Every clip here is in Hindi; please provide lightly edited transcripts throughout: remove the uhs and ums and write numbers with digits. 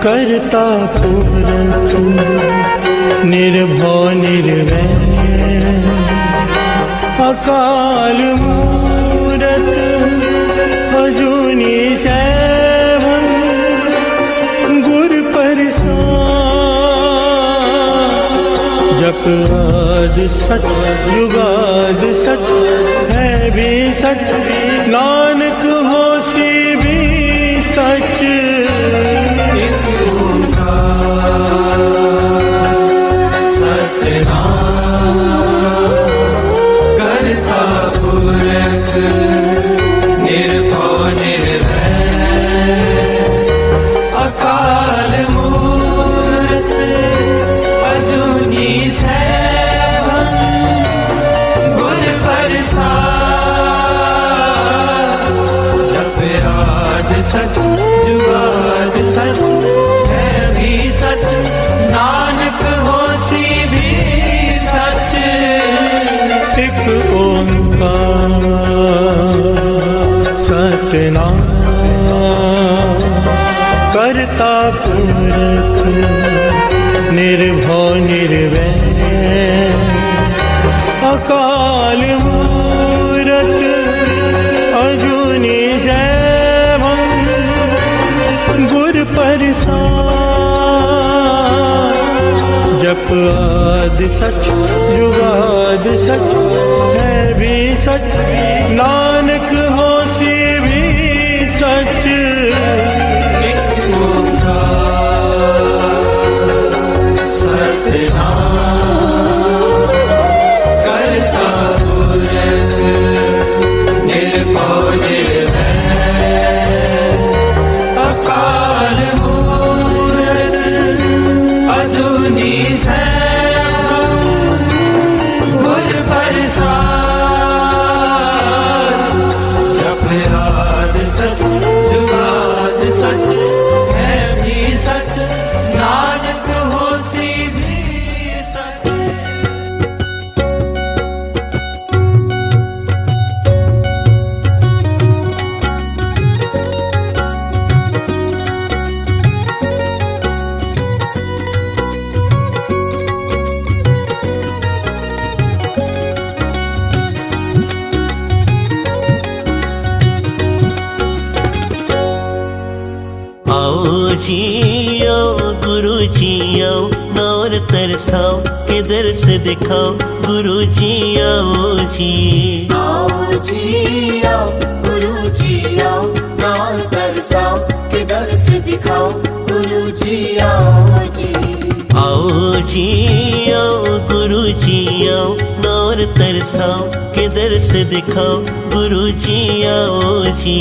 करता पुरख निर्भव निर्वैर अकाल मूरत अजूनी सैभं गुर प्रसाद जप आदि सच जुगाद सच है भी सच नानक होसी भी सच करता पुरख निर्भव निर्वैर अकाल मूरत अजूनी सैभं गुर प्रसाद जप आदि सच जुगाद सच है भी सच नानक होसी भी सच। एक ओंकार सतनाम करता पुरख निर्भव निर्वैर अकाल मूरत अजूनी सैभं गुर प्रसाद जप आदि सच जुगाद सच है भी सच नानक होसी भी सच। एक ओंकार सतनाम करता पुरख निर्भव निर्वैर अकाल मूरत अजूनी सैभं गुर प्रसाद जप आदि सच जुगाद सच है भी सच नानक होसी भी सच। आओ जी आओ गुरु जी आओ नौर तरसाओ के दर्श दिखाओ गुरु जी आओ जी। आओ जी आओ गुरु जी आओ नौर तरसाओ के दर्श दिखाओ गुरु जी आओ जी। आओ जी आओ गुरु जी आओ नौर तरसाओ के दर्श दिखाओ गुरु जी आओ जी।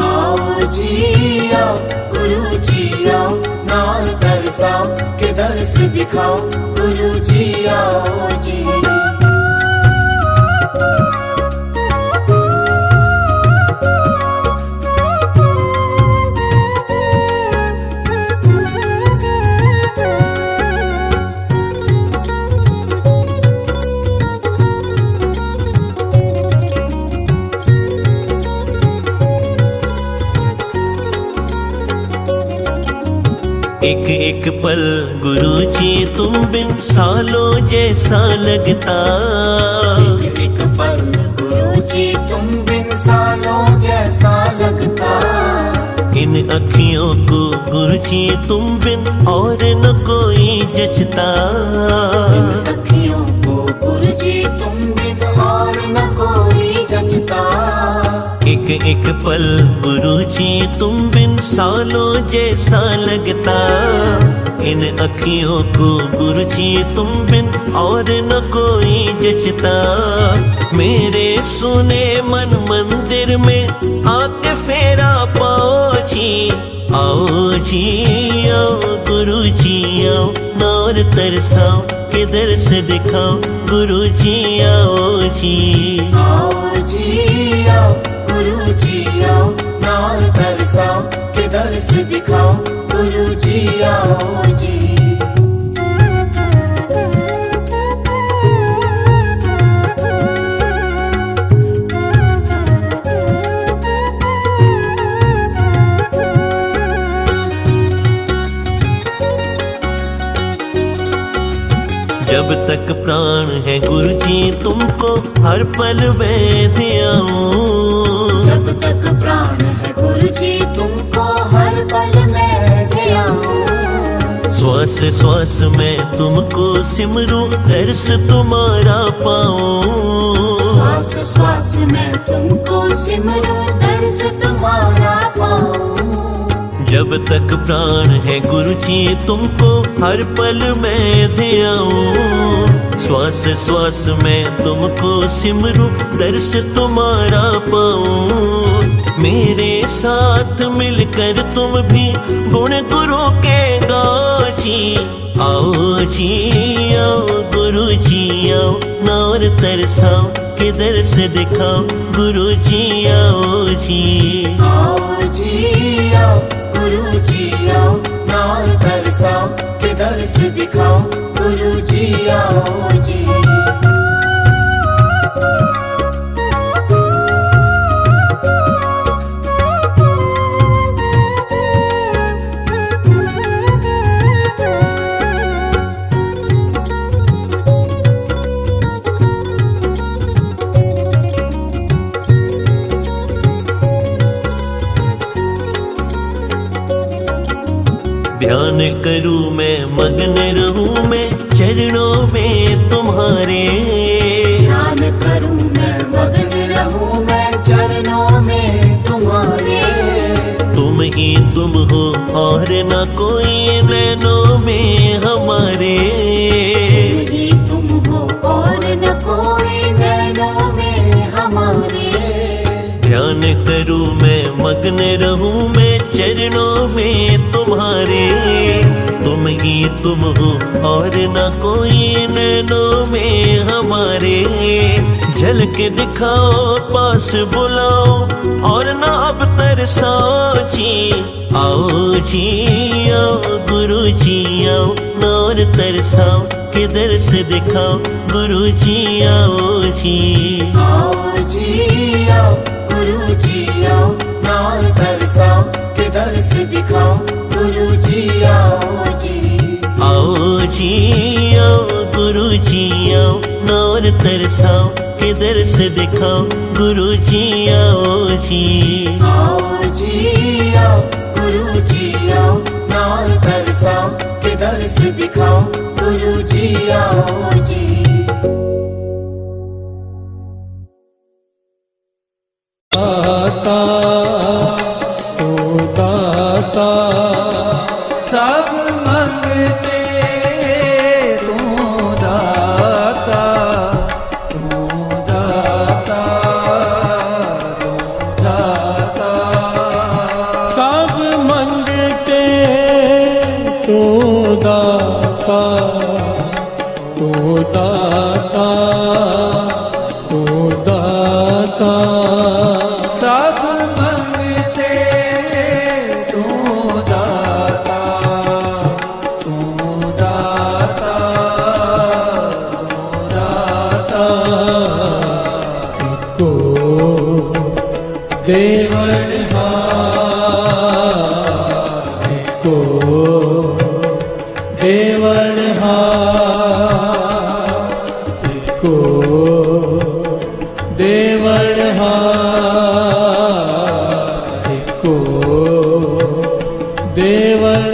आओ जी आओ गुरु जी आओ नौर तरसाओ के दर्श दिखाओ गुरु जी आओ जी। एक एक पल गुरु जी तुम बिन सालों जैसा लगता। एक एक पल गुरु जी तुम बिन सालों जैसा लगता। इन अखियों को गुरु जी तुम बिन और न कोई जचता। इन अखियों को गुरु जी तुम बिन और न कोई जचता। एक एक पल गुरु जी तुम बिन सालों जैसा लगता। इन अखियों को गुरु जी तुम बिन और न कोई जचता। मेरे सुने मन मंदिर में आके फेरा पाओ जी। आओ जी आओ गुरु जी आओ नौर तरसाओ के दर्श दिखाओ गुरु जी आओ जी। आओ जी आओ गुरु जी आओ नाल तरसाओ के दर्श दिखाओ गुरु जी आओ जी। जब तक प्राण है गुरु जी तुमको हर पल मैं ध्याऊं। जब तक प्राण है गुरु जी तुमको हर पल मैं ध्याऊं। श्वास श्वास में तुमको सिमरूं दर्श तुम्हारा पाऊं। श्वास श्वास में तुमको सिमरूं दर्श तुम्हारा पाऊं। जब तक प्राण है गुरु जी तुमको हर पल मैं ध्याऊं। श्वास श्वास में तुमको सिमरूं दर्श तुम्हारा पाऊं। मेरे साथ मिलकर तुम भी गुण गुरु के गाओ जी। आओ जी आओ गुरु जी आओ नौर तरसाओ के दर्श दिखाओ गुरु जी आओ जी। आओ जी आओ गुरु जी आओ नाल तरसाओ के दर्श दिखाओ गुरु जी आओ जी। ध्यान करूं मैं मगन रहूं मैं चरणों में तुम्हारे। ध्यान करूं मैं मगन रहूं मैं चरणों में तुम्हारे। तुम ही तुम हो और न कोई नैनों में हमारे। तुम ही तुम हो और न कोई नैनों में हमारे। ध्यान करूं मैं मगन रहूं मैं चरणों में तुम्हारे। तुम ही तुम हो और न कोई नैनों में हमारे। झलक दिखाओ पास बुलाओ और न अब तरसाओ जी। आओ जी आओ गुरु जी आओ नौर तरसाओ के दर्श दिखाओ गुरु जी आओ जी। आओ जी आओ गुरु जी आओ नाल तरसाओ के दर्श दिखाओ गुरु जी आओ जी। आओ जी आओ गुरु जी आओ नौर तरसाओ के दर्श दिखाओ गुरु जी आओ जी। आओ जी आओ गुरु जी आओ नाल तरसाओ के दर्श दिखाओ गुरु जी आओ जी। दाता तू दाता सब मंगते तू दाता तू दाता तू दाता। सब मंगते तू दाता तू दाता तू दाता। सब मंगते तू दाता तू दाता तू दाता। को देवल को देवल को देवल को देवल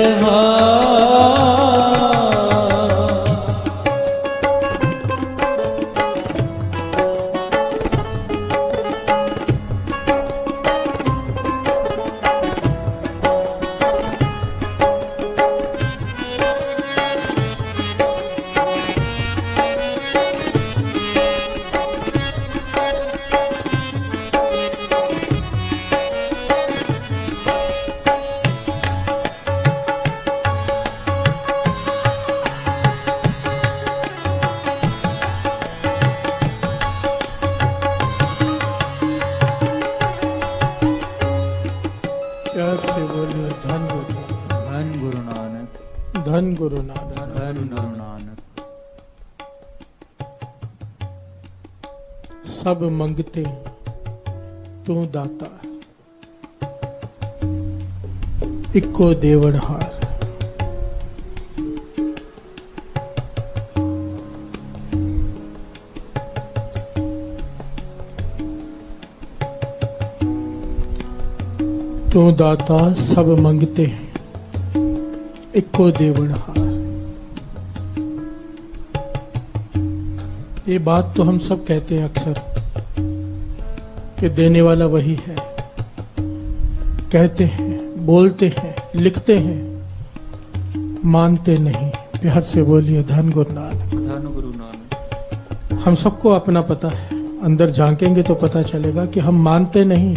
धन गुरु नानक। धन गुरु नानक। सब मंगते तू दाता, इक्को देवनहार। तू दाता सब मंगते इक्को देवनहार। ये बात तो हम सब कहते हैं अक्सर कि देने वाला वही है, कहते हैं, बोलते हैं, लिखते हैं, मानते नहीं। प्यार से बोलिए धन गुरु नानक। धन गुरु नानक। हम सबको अपना पता है, अंदर झांकेंगे तो पता चलेगा कि हम मानते नहीं,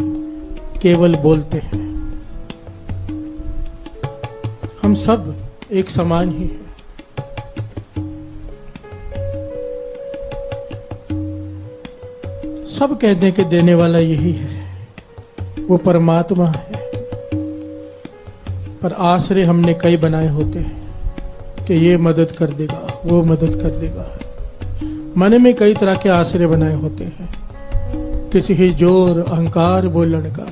केवल बोलते हैं। हम सब एक समान ही हैं। सब कहते हैं कि देने वाला यही है, वो परमात्मा है। पर आश्रय हमने कई बनाए होते हैं कि ये मदद कर देगा, वो मदद कर देगा। मन में कई तरह के आश्रय बनाए होते हैं। किसी ही जोर अहंकार बोलन का,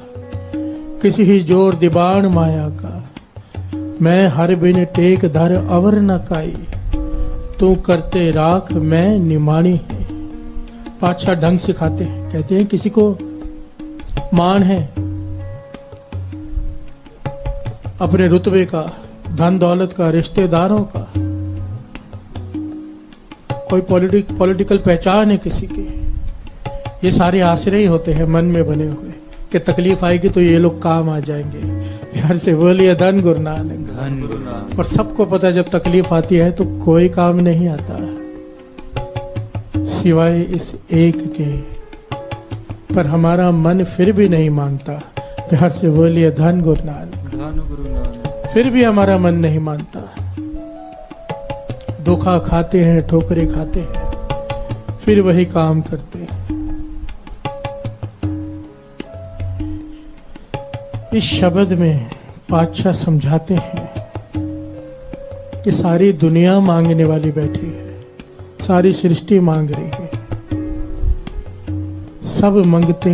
किसी ही जोर दिबाण माया का। मैं हर बिन टेक धर अवर न काई, तू करते राख मैं निमानी है। पातशाह ढंग सिखाते हैं, कहते हैं किसी को मान है अपने रुतबे का, धन दौलत का, रिश्तेदारों का, कोई पॉलिटिकल पहचान है किसी की। ये सारे आश्रय ही होते हैं मन में बने हुए कि तकलीफ आएगी तो ये लोग काम आ जाएंगे। प्यार से बोलिए धन गुरु नानक। धन गुरु नानक। और सबको पता है जब तकलीफ आती है तो कोई काम नहीं आता सिवाय इस एक के, पर हमारा मन फिर भी नहीं मानता। प्यार से बोलिए धन गुरु नानक। धन गुरु नानक। फिर भी हमारा मन नहीं मानता। धोखा खाते हैं, ठोकरे खाते हैं, फिर वही काम करते हैं। इस शब्द में पातशाह समझाते हैं कि सारी दुनिया मांगने वाली बैठी है, सारी सृष्टि मांग रही है। सब मंगते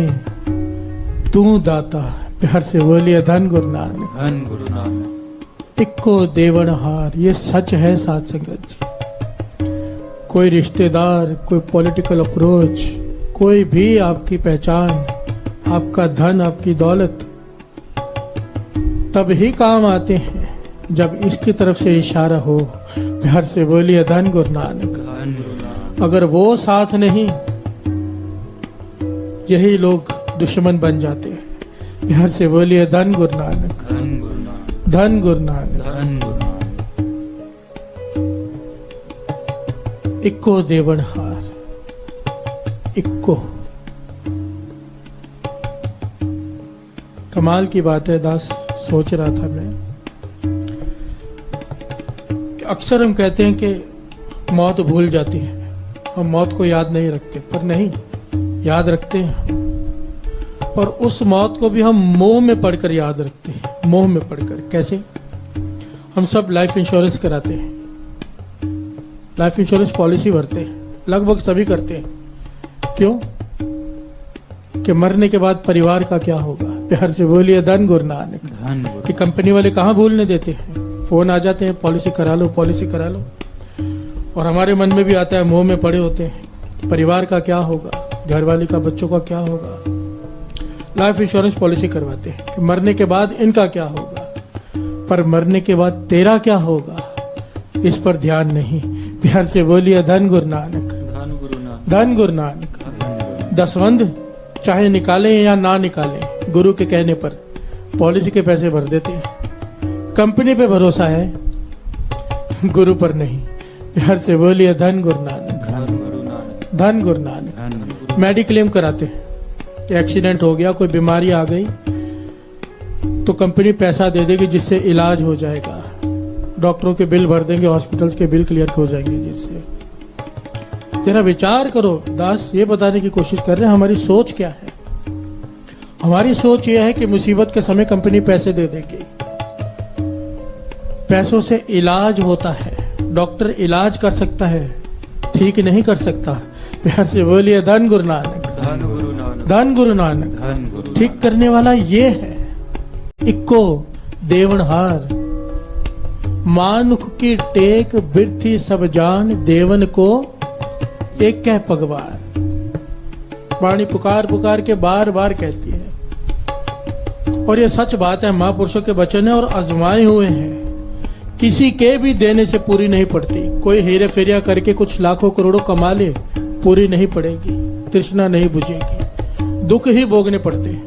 तू दाता। प्यार से बोलिए धन गुरु नानक। धन गुरु नानक। इक्को देवनहार। ये सच है साथ संगत जी। कोई रिश्तेदार, कोई पॉलिटिकल अप्रोच, कोई भी आपकी पहचान, आपका धन, आपकी दौलत तब ही काम आते हैं जब इसकी तरफ से इशारा हो। प्यार से बोलिए धन गुरु नानक। धन गुरु नानक। अगर वो साथ नहीं, यही लोग दुश्मन बन जाते हैं। प्यार से बोलिए धन गुरु नानक। धन गुरु नानक। धन गुरु नानक। धन गुरु नानक। इक्को देवनहार। इक्को। कमाल की बात है दास। सोच रहा था मैं कि अक्सर हम कहते हैं कि मौत भूल जाती है, हम मौत को याद नहीं रखते, पर नहीं, याद रखते हैं। और उस मौत को भी हम मोह में पढ़कर याद रखते हैं। मोह में पढ़कर कैसे? हम सब लाइफ इंश्योरेंस कराते हैं, लाइफ इंश्योरेंस पॉलिसी भरते हैं, लगभग सभी करते हैं। क्यों? कि मरने के बाद परिवार का क्या होगा। प्यार से बोलिए धन गुरु नानक। धन गुरु। कि कंपनी वाले कहाँ भूलने देते हैं, फोन आ जाते हैं, पॉलिसी करा लो, पॉलिसी करा लो। और हमारे मन में भी आता है, मुंह में पड़े होते हैं, परिवार का क्या होगा, घरवाली का, बच्चों का क्या होगा। लाइफ इंश्योरेंस पॉलिसी करवाते हैं कि मरने के बाद इनका क्या होगा, पर मरने के बाद तेरा क्या होगा, इस पर ध्यान नहीं। प्यार से बोलिए धन गुरु नानक। धन गुरु नानक। धन गुरु नानक। दसवंध चाहे निकालें या ना निकालें, गुरु के कहने पर पॉलिसी के पैसे भर देते हैं। कंपनी पे भरोसा है, गुरु पर नहीं। प्यार से बोलिए धन गुरु नानक। धन गुरु नानक। धन गुरु नानक। धन गुरु। मेडिक्लेम कराते हैं कि एक्सीडेंट हो गया, कोई बीमारी आ गई तो कंपनी पैसा दे देगी जिससे इलाज हो जाएगा। डॉक्टरों के बिल भर देंगे, हॉस्पिटल्स के बिल क्लियर हो जाएंगे जिससे। तेरा विचार करो दास, ये बताने की कोशिश कर रहे हैं हमारी सोच क्या है। हमारी सोच ये है कि मुसीबत के समय कंपनी पैसे दे देगी। पैसों से इलाज होता है, डॉक्टर इलाज कर सकता है, ठीक नहीं कर सकता। प्यार से बोलिए धन गुरु नानक, धन गुरु नानक, धन गुरु नानक। धन गुरु ठीक करने वाला ये है। इक्को देवनहार, मानुख की टेक बिरथी सब जान, देवन को एक कह भगवान। वाणी पुकार पुकार के बार बार कहती है, और ये सच बात है, महापुरुषों के वचन है और आजमाए हुए हैं। किसी के भी देने से पूरी नहीं पड़ती। कोई हेरे फेरिया करके कुछ लाखों करोड़ों कमा ले, पूरी नहीं पड़ेगी, तृष्णा नहीं बुझेगी, दुख ही भोगने पड़ते हैं।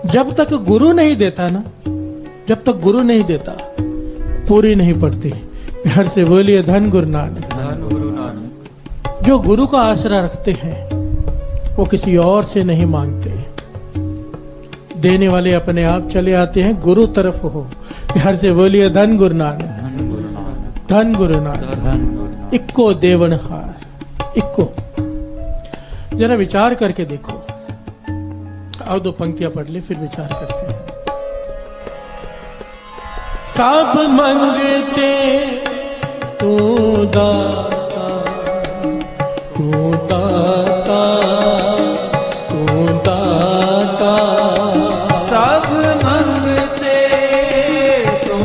जब तक गुरु नहीं देता ना, जब तक गुरु नहीं देता, पूरी नहीं पड़ती। प्यार से बोलिए धन गुरु नानक, धन गुरु नानक। जो गुरु का आसरा रखते हैं वो किसी और से नहीं मांगते। देने वाले अपने आप चले आते हैं, गुरु तरफ हो। प्यार से बोलिए धन गुरु नानक, धन गुरु नानक, धन गुरु नानक। धन गुरु नानक। इक्को देवनहार, इक्को। जरा विचार करके देखो। आओ 2 पंक्तियां पढ़ ले, फिर विचार करते हैं। सब मंगते तू दाता, तू दाता, तू दाता। सब मंगते तू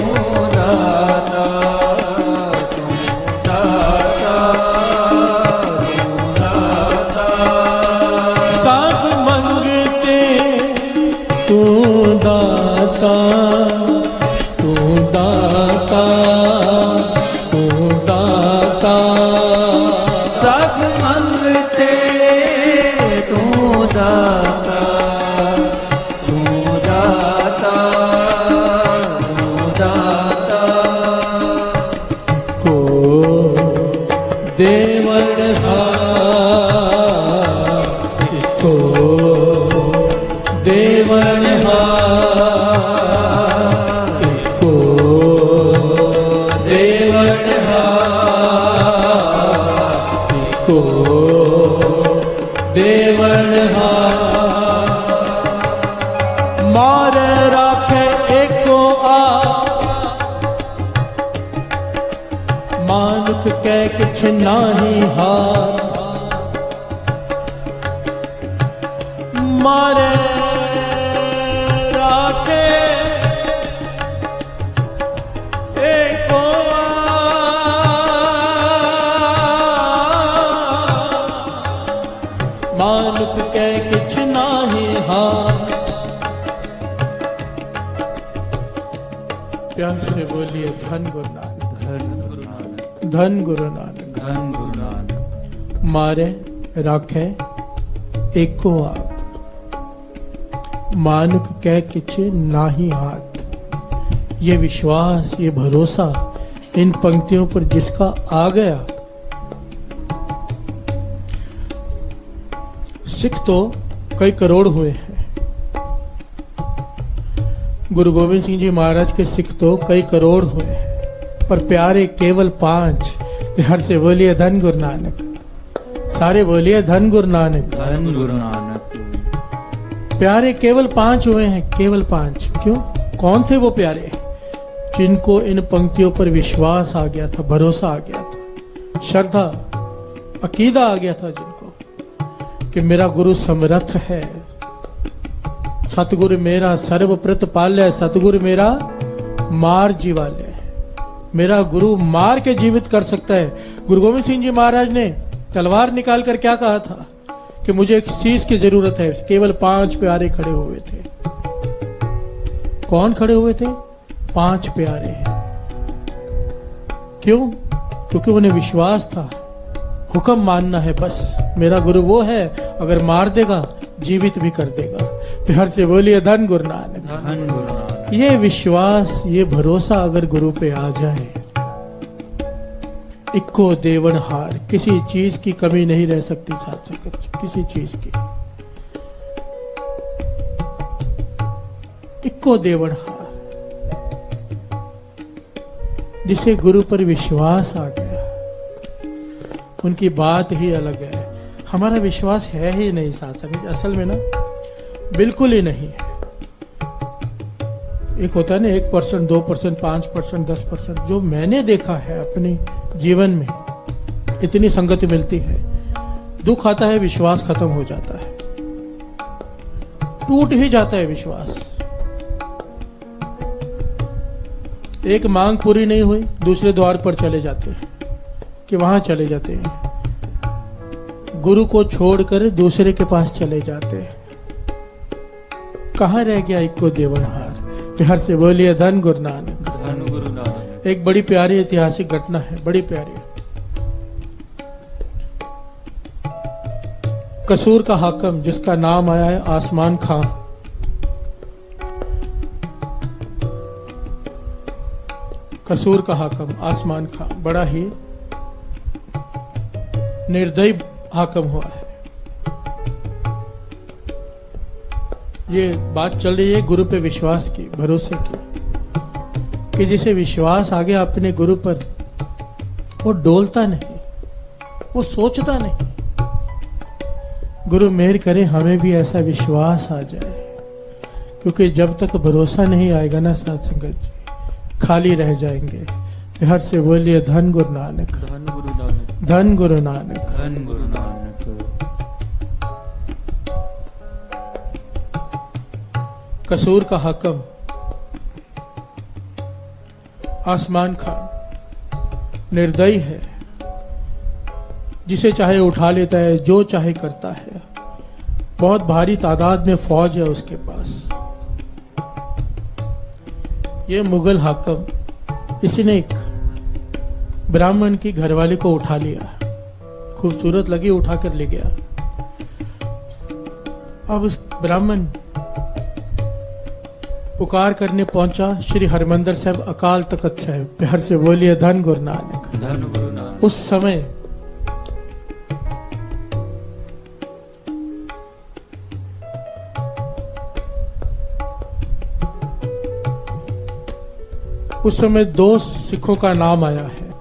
दाता, तू दाता, तू दाता। सब मंगते तू दाता, तू दाता, तू दाता। सब मंगते तू दाता, तू दाता, तू दाता। को देवनहार, को देवनहार, को देवनहार, को देवनहार। मार राखे एको मानुख कै किछ नाही हाथ। मारे राखे एको मानुख कै किछ नाही हाथ। प्यार से बोलिए धन गुरु नानक, धन गुरु नानक, धन गुरु नानक। धन गुरु नानक। मारे राखे एको आप, मानुक कह किछ नाही हाथ। ये विश्वास, ये भरोसा इन पंक्तियों पर जिसका आ गया, सिख तो कई करोड़ हुए हैं। गुरु गोविंद सिंह जी महाराज के सिख तो कई करोड़ हुए हैं, पर प्यारे केवल 5। प्यार से बोलिए धन गुरु नानक, सारे बोलिए धन गुरु नानक। धन गुरु नानक। प्यारे केवल 5 हुए हैं, केवल 5। क्यों? कौन थे वो प्यारे? जिनको इन पंक्तियों पर विश्वास आ गया था, भरोसा आ गया था, श्रद्धा, अकीदा आ गया था जिनको कि मेरा गुरु समर्थ है। सतगुरु मेरा सर्व प्रतिपाल्य, सतगुरु मेरा मार जीवाल्य है। मेरा गुरु मार के जीवित कर सकता है। गुरु गोविंद सिंह जी महाराज ने तलवार निकाल कर क्या कहा था कि मुझे एक शीश की जरूरत है। केवल 5 प्यारे खड़े हुए थे। कौन खड़े हुए थे? 5 प्यारे हैं। क्यों? क्योंकि उन्हें विश्वास था, हुक्म मानना है बस। मेरा गुरु वो है, अगर मार देगा जीवित भी कर देगा। प्यार से बोलिए धन गुरु नानक। धन गुरु नानक। ये विश्वास, ये भरोसा अगर गुरु पे आ जाए, इक्को देवनहार, किसी चीज की कमी नहीं रह सकती साथ संगत, किसी चीज की। इक्को देवनहार, जिसे गुरु पर विश्वास आ गया, उनकी बात ही अलग है। हमारा विश्वास है ही नहीं साथ संगत, असल में ना बिल्कुल ही नहीं है। एक होता है ना 1%, 2%, 5%, 10%, जो मैंने देखा है अपने जीवन में, इतनी संगति मिलती है, दुख आता है, विश्वास खत्म हो जाता है, टूट ही जाता है विश्वास। एक मांग पूरी नहीं हुई, दूसरे द्वार पर चले जाते हैं कि वहां चले जाते हैं, गुरु को छोड़कर दूसरे के पास चले जाते हैं। कहां रह गया इक्को देवनहार। प्यार से बोलिए धन गुरु नानक। धन गुरु नानक। एक बड़ी प्यारी ऐतिहासिक घटना है, बड़ी प्यारी। कसूर का हाकिम, जिसका नाम आया है आसमान खां, कसूर का हाकिम आसमान खां बड़ा ही निर्दयी हाकिम हुआ है। ये बात चल रही है गुरु पे विश्वास की, भरोसे की, कि जिसे विश्वास आ गया अपने गुरु पर, वो डोलता नहीं, वो सोचता नहीं। गुरु मेहर करे हमें भी ऐसा विश्वास आ जाए, क्योंकि जब तक भरोसा नहीं आएगा ना साथ संगत जी, खाली रह जाएंगे। प्यार से बोलिए धन गुरु नानक। धन गुरु नानक। धन गुरु नानक। धन गुरु नानक। कसूर का हाकिम आसमान खान निर्दयी है, जिसे चाहे उठा लेता है, जो चाहे करता है। बहुत भारी तादाद में फौज है उसके पास। ये मुगल हाकिम, इसने एक ब्राह्मण की घरवाली को उठा लिया, खूबसूरत लगी, उठाकर ले गया। अब उस ब्राह्मण पुकार करने पहुंचा श्री हरमंदर साहब अकाल तख्त साहब। प्यार से बोलिए धन गुरु नानक। धन गुरु नानक। उस समय दो सिखों का नाम आया है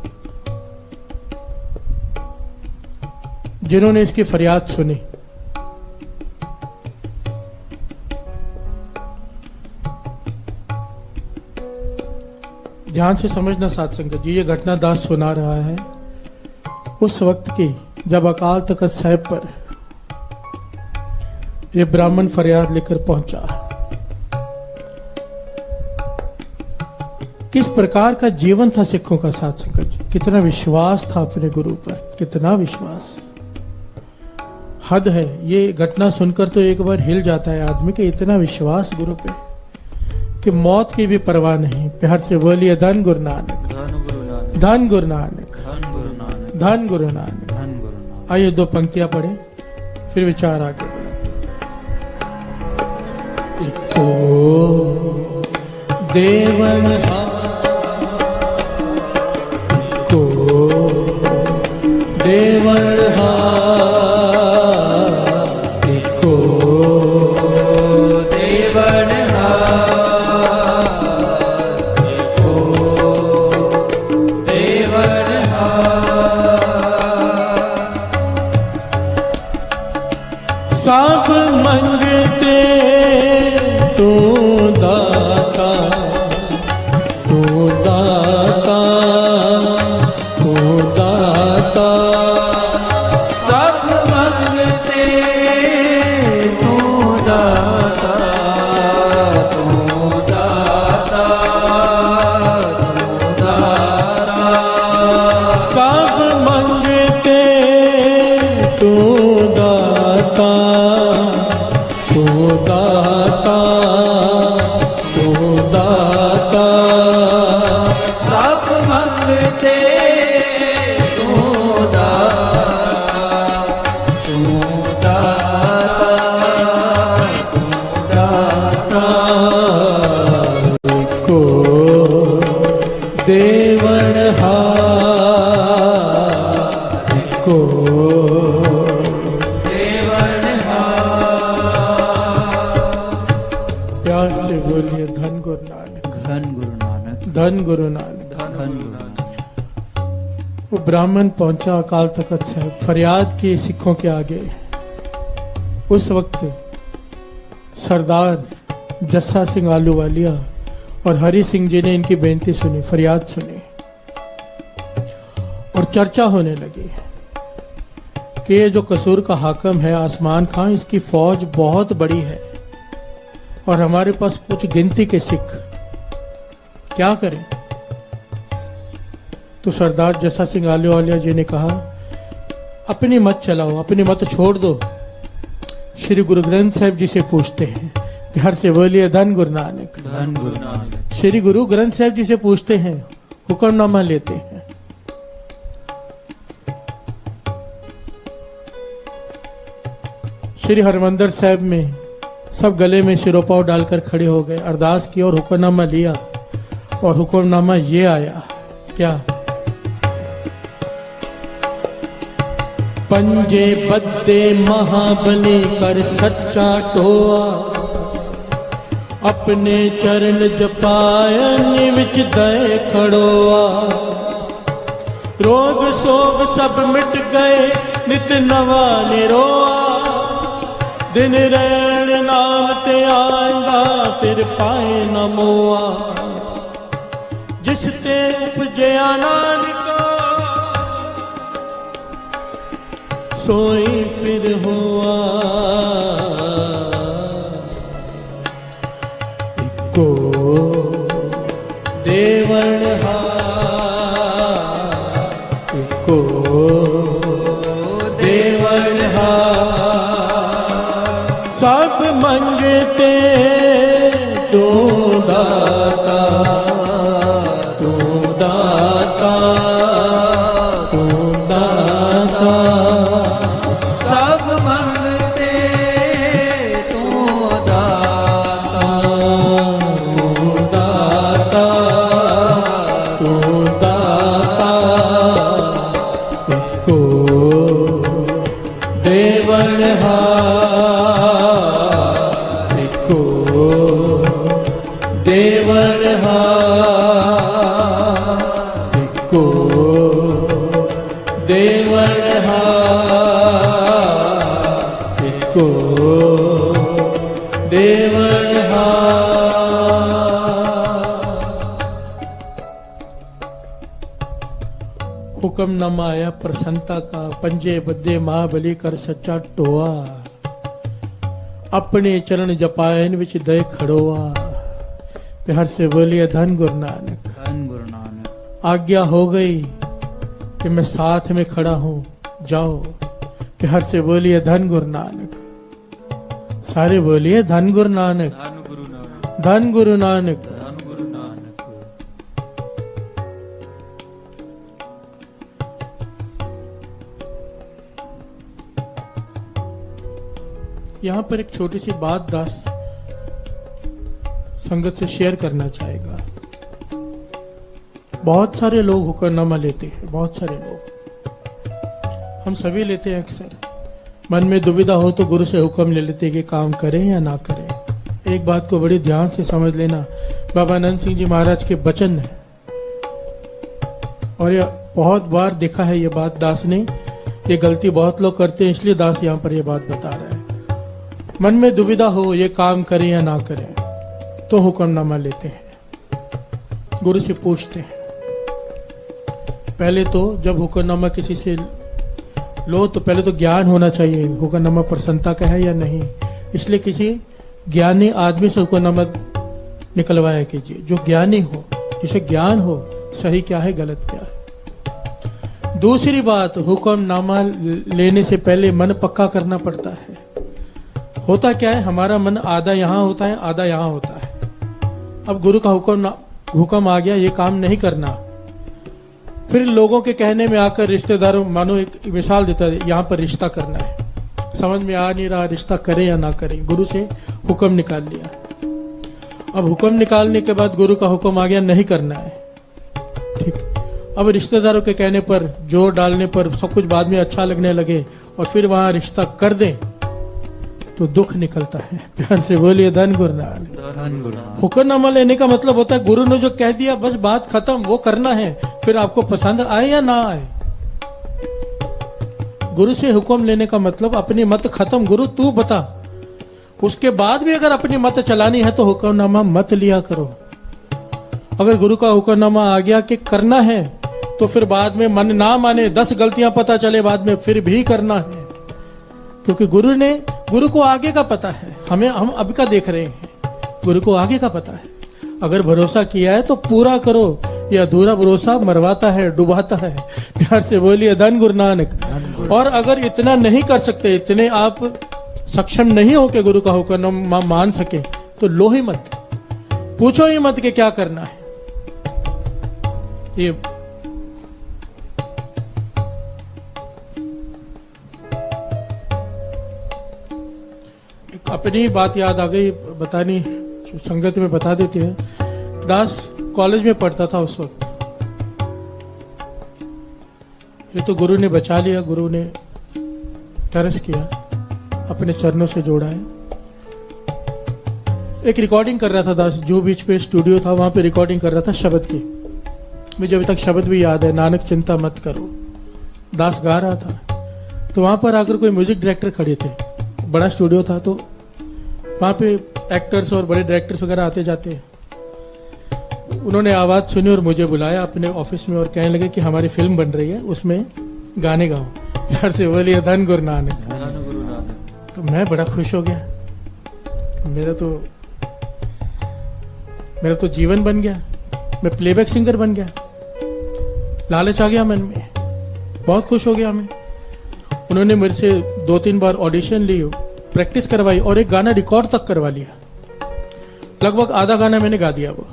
जिन्होंने इसकी फरियाद सुनी। ध्यान से समझना साथ संगत जी, ये घटना दास सुना रहा है उस वक्त की, जब अकाल तख्त साहिब पर ये ब्राह्मण फरियाद लेकर पहुंचा। किस प्रकार का जीवन था सिखों का साथ संगत जी, कितना विश्वास था अपने गुरु पर, कितना विश्वास, हद है। ये घटना सुनकर तो एक बार हिल जाता है आदमी कि इतना विश्वास गुरु पे कि मौत की भी परवाह नहीं। प्यार से बोलिए धन गुरु नानक। धन गुरु नानक। धन गुरु नानक। धन गुरु नानक। धन गुरु नानक। धन गुरु नानक। आइए दो पंक्तियां पढ़े, फिर विचार आगे बढ़े। इको देवन देवण इको देवण इको देवण सब मंगते तू दाता, तू दाता, तू दाता। सब मंगते तू दाता, तू दाता, तू दाता। सब मंगते तू दाता, तू दाता, तू दाता। सब मंगते तू दाता, तू दाता, तू दाता। को देवण को देवण प्यार से बोलिए धन गुरु नानक। धन गुरु नानक। धन गुरु नानक। धन गुरु नानक। वो ब्राह्मण पहुंचा अकाल तख्त साहिब, फरियाद की सिखों के आगे। उस वक्त सरदार जस्सा सिंह आलूवालिया और हरि सिंह जी ने इनकी बेनती सुनी, फरियाद सुनी और चर्चा होने लगी कि ये जो कसूर का हाकिम है आसमान खां, इसकी फौज बहुत बड़ी है और हमारे पास कुछ गिनती के सिख, क्या करें। तो सरदार जस्सा सिंह आहलूवालिया जी ने कहा, अपनी मत चलाओ, अपनी मत छोड़ दो, श्री गुरु ग्रंथ साहिब जी से पूछते हैं। प्यार से बोलिए धन गुरु नानक। धन गुरु नानक। श्री गुरु ग्रंथ साहिब जी से पूछते हैं, हुक्मनामा लेते हैं। श्री हरमंदिर साहिब में सब गले में सिरोपाव डालकर खड़े हो गए, अरदास की और हुक्मनामा लिया और हुक्मनामा ये आया, क्या? पंजे बद्दे महाबली कर सच्चा टोआ, अपने चरण जपायन विच दए खड़ोआ। रोग सोग सब मिट गए नित नवा निरोआ, दिन रैन नाम ते आंदा फिर पाए न मोआ। जिस ते उपजया नानका सोई फिर हुआ। इको देवण हा, इको देवण हा, सब मंगते तू दाता, तू दाता, तू दाता। सब मंगते तू दाता, तू दाता, तू दाता। इको देवण हा, इको देवण हा, इको देवण हा, इको देवण हा। हुक्मनामा आया प्रसन्नता का, पंजे बद्दे महाबली कर सच्चा टोआ, अपने चरण जपायन विच दय खड़ोआ। प्यार से बोलिए धन गुरु नानक। धन गुरु नानक। आज्ञा हो गई कि मैं साथ में खड़ा हूं, जाओ। प्यार से बोलिए धन गुरु नानक। सारे बोलिए धन गुरु नानक, धन गुरु नानक। धन गुरु नानक। धन गुरु नानक। यहां पर एक छोटी सी बात दास संगत से शेयर करना चाहेगा। बहुत सारे लोग हुक्मनामा लेते हैं, बहुत सारे लोग, हम सभी लेते हैं। अक्सर मन में दुविधा हो तो गुरु से हुक्म ले लेते हैं कि काम करें या ना करें। एक बात को बड़ी ध्यान से समझ लेना, बाबा नंद सिंह जी महाराज के वचन है और ये बहुत बार देखा है ये बात दास ने। ये गलती बहुत लोग करते हैं, इसलिए दास यहाँ पर ये बात बता रहा है। मन में दुविधा हो ये काम करें या ना करें तो हुक्मनामा लेते हैं, गुरु से पूछते हैं। पहले तो जब हुक्मनामा किसी से लो तो पहले तो ज्ञान होना चाहिए, हुक्मनामा प्रसन्नता का है या नहीं। इसलिए किसी ज्ञानी आदमी से हुक्मनामा निकलवाया कीजिए, जो ज्ञानी हो, जिसे ज्ञान हो सही क्या है गलत क्या है। दूसरी बात, हुक्मनामा लेने से पहले मन पक्का करना पड़ता है। होता क्या है, हमारा मन आधा यहाँ होता है आधा यहाँ होता है। अब गुरु का हुक्म आ गया ये काम नहीं करना, फिर लोगों के कहने में आकर रिश्तेदारों, मानो एक मिसाल देता है, यहाँ पर रिश्ता करना है, समझ में आ नहीं रहा रिश्ता करे या ना करे, गुरु से हुक्म निकाल लिया। अब हुक्म निकालने के बाद गुरु का हुक्म आ गया नहीं करना है, ठीक। अब रिश्तेदारों के कहने पर, जोर डालने पर सब कुछ बाद में अच्छा लगने लगे और फिर वहां रिश्ता कर दें तो दुख निकलता है। प्यार से बोलिए धन गुरु नानक। धन गुरु नानक। हुक्मनामा लेने का मतलब होता है गुरु ने जो कह दिया बस बात खत्म, वो करना है, फिर आपको पसंद आए या ना आए। गुरु से हुक्म लेने का मतलब अपनी मत खत्म, गुरु तू बता। उसके बाद भी अगर अपनी मत चलानी है तो हुक्मनामा मत लिया करो। अगर गुरु का हुक्मनामा आ गया कि करना है तो फिर बाद में मन ना माने, 10 गलतियां पता चले बाद में, फिर भी करना है, क्योंकि गुरु को आगे का पता है। हम अब का देख रहे हैं, गुरु को आगे का पता है। अगर भरोसा किया है तो पूरा करो, ये अधूरा भरोसा मरवाता है, डुबाता है। प्यार से बोलिए धन गुरु नानक। और अगर इतना नहीं कर सकते, इतने आप सक्षम नहीं हो कि गुरु का हुक्म मान सके, तो लो ही मत, पूछो ही मत कि क्या करना है। ये एक अपनी बात याद आ गई, बतानी संगत में बता देती है। दास कॉलेज में पढ़ता था उस वक्त। ये तो गुरु ने बचा लिया, गुरु ने तरस किया, अपने चरणों से जोड़ा है। एक रिकॉर्डिंग कर रहा था दास, जो बीच पे स्टूडियो था वहां पे रिकॉर्डिंग कर रहा था शब्द की। मुझे अभी तक शब्द भी याद है, नानक चिंता मत करो। दास गा रहा था, तो वहां पर आकर कोई म्यूजिक डायरेक्टर खड़े थे, बड़ा स्टूडियो था, तो वहां पे एक्टर्स और बड़े डायरेक्टर्स वगैरह आते जाते हैं। उन्होंने आवाज सुनी और मुझे बुलाया अपने ऑफिस में और कहने लगे कि हमारी फिल्म बन रही है, उसमें गाने गाओ। प्यार से बोलिए धन गुरु नानक। धन गुरु नानक। तो मैं बड़ा खुश हो गया, मेरा तो जीवन बन गया, मैं प्लेबैक सिंगर बन गया। लालच आ गया मन में, बहुत खुश हो गया मैं। उन्होंने मेरे से 2-3 बार ऑडिशन ली, प्रैक्टिस करवाई और एक गाना रिकॉर्ड तक करवा लिया। लगभग आधा गाना मैंने गा दिया वो।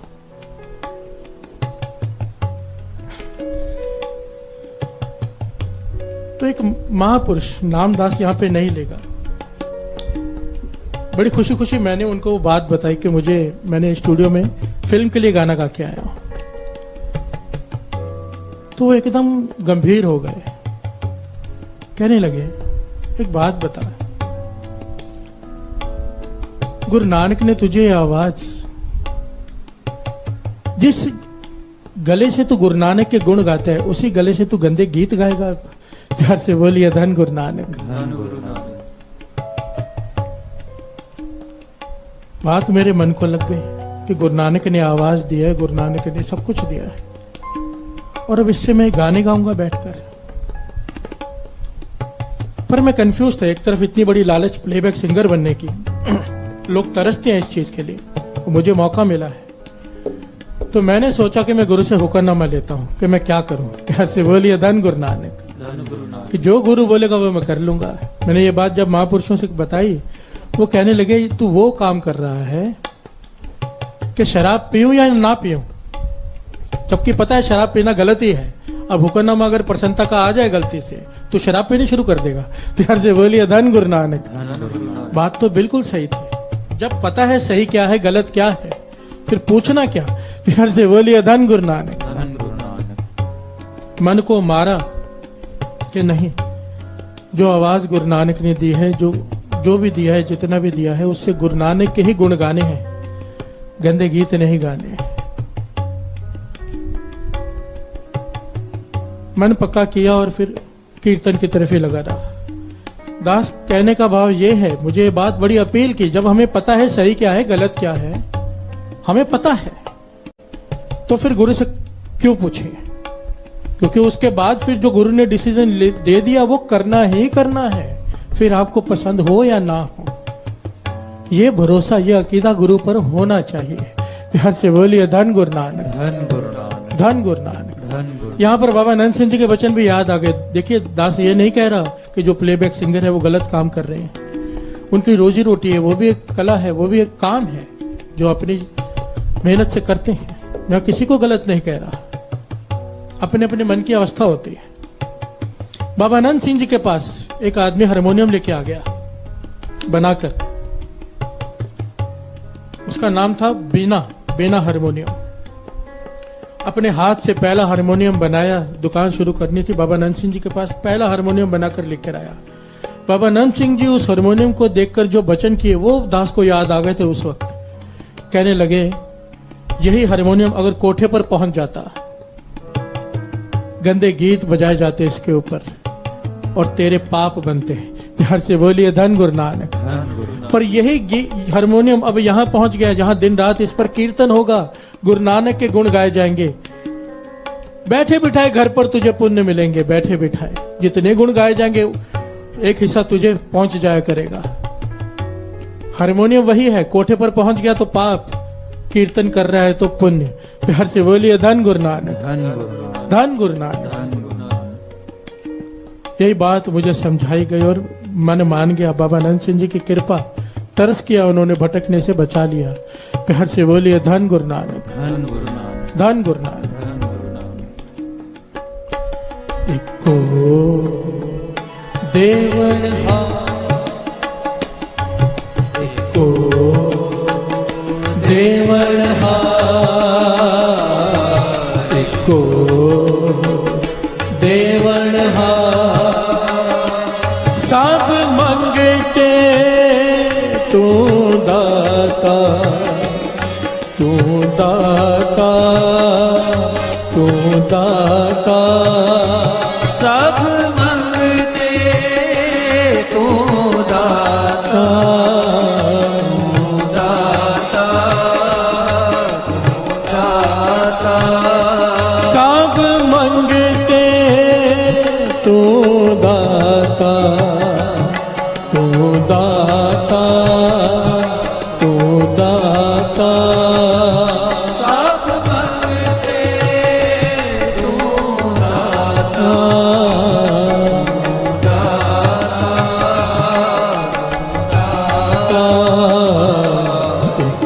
तो एक महापुरुष, नाम दास यहां पे नहीं लेगा, बड़ी खुशी खुशी मैंने उनको वो बात बताई कि मैंने स्टूडियो में फिल्म के लिए गाना गा के आया हूं। तो वो एकदम गंभीर हो गए, कहने लगे एक बात बता, गुरु नानक ने तुझे आवाज, जिस गले से तू गुरु नानक के गुण गाता है उसी गले से तू गंदे गीत गाएगा। प्यार से बोलिए धन गुरु नानक। धन गुरु नानक। बात मेरे मन को लग गई कि गुरु नानक ने आवाज दिया है, गुरु नानक ने सब कुछ दिया है, और अब इससे मैं गाने गाऊंगा बैठकर। पर मैं कंफ्यूज था, एक तरफ इतनी बड़ी लालच प्लेबैक सिंगर बनने की, लोग तरसते हैं इस चीज के लिए, मुझे मौका मिला है, तो मैंने सोचा कि मैं गुरु से हुक्मनामा लेता हूं कि मैं क्या करूं। प्यार से बोलिए धन गुरु नानक। धन गुरु नानक। कि जो गुरु बोलेगा वो मैं कर लूंगा। मैंने ये बात जब महापुरुषों से बताई, वो कहने लगे तू वो काम कर रहा है कि शराब पीऊं या ना पीऊं, जबकि पता है शराब पीना गलती है। अब हुक्मनामा अगर प्रसन्नता का आ जाए गलती से तो शराब पीनी शुरू कर देगा। प्यार से बोलिए धन गुरु नानक। धन गुरु नानक। बात तो बिल्कुल सही थी। जब पता है सही क्या है गलत क्या है, फिर पूछना क्या। प्यार से बोलिए धन गुरु नानक। धन गुरु नानक। मन को मारा कि नहीं, जो आवाज गुरु नानक ने दी है, जो भी दिया है, जितना भी दिया है, उससे गुरु नानक के ही गुण गाने हैं, गंदे गीत नहीं गाने हैं। मन पक्का किया और फिर कीर्तन की तरफ ही लगा रहा। दास कहने का भाव ये है, मुझे ये बात बड़ी अपील की, जब हमें पता है सही क्या है गलत क्या है, हमें पता है, तो फिर गुरु से क्यों पूछे? क्योंकि उसके बाद फिर जो गुरु ने डिसीजन दे दिया वो करना ही करना है, फिर आपको पसंद हो या ना हो। ये भरोसा, ये अकीदा गुरु पर होना चाहिए। प्यार से बोलिए धन गुरु नानक। धन गुरु नानक। धन गुरु नानक। धन गुरु। यहाँ पर बाबा नंद सिंह जी के वचन भी याद आ गए। देखिए दास ये नहीं कह रहा कि जो प्लेबैक सिंगर है वो गलत काम कर रहे हैं, उनकी रोजी रोटी है, वो भी एक कला है, वो भी एक काम है जो अपनी मेहनत से करते हैं। मैं किसी को गलत नहीं कह रहा, अपने अपने मन की अवस्था होती है। बाबा नंद सिंह जी के पास एक आदमी हारमोनियम लेके आ गया बनाकर, उसका नाम था बीना हारमोनियम। अपने हाथ से पहला हारमोनियम बनाया, दुकान शुरू करनी थी। बाबा नंद सिंह जी के पास पहला हारमोनियम बनाकर लेकर आया। बाबा नंद सिंह जी उस हारमोनियम को देखकर जो वचन किए वो दास को याद आ गए थे उस वक्त। कहने लगे यही हारमोनियम अगर कोठे पर पहुंच जाता, गंदे गीत बजाए जाते इसके ऊपर और तेरे पाप बनते। प्यार से बोलिए धन गुरु नानक। धन गुरु नानक। पर यही हारमोनियम अब यहाँ पहुंच गया जहां दिन रात इस पर कीर्तन होगा, गुरु नानक के गुण गाए जाएंगे। बैठे बिठाए घर पर तुझे पुण्य मिलेंगे, बैठे बिठाए जितने गुण गाए जाएंगे एक हिस्सा तुझे पहुंच जाया करेगा। हारमोनियम वही है, कोठे पर पहुंच गया तो पाप, कीर्तन कर रहा है तो पुण्य। प्यार से बोलिए धन गुरु नानक। धन गुरु नानक। धन गुरु नानक। धन गुरु नानक। यही बात मुझे समझाई गई और मन मान गया। बाबा नंद सिंह जी की कृपा, तरस किया, उन्होंने भटकने से बचा लिया। प्यार से बोलिए धन गुरु नानक। धन गुरु नानक। धन गुरु नानक। धन गुरु नानक। इको देवन इको देवन इको देवन सब मंगते तू दाता, तू दाता, तू दाता, सब मंगते तू दाता, तू दाता, तू दाता, सब मंगते तू दाता, तू दाता, तू दाता, सब मंगते तू दाता,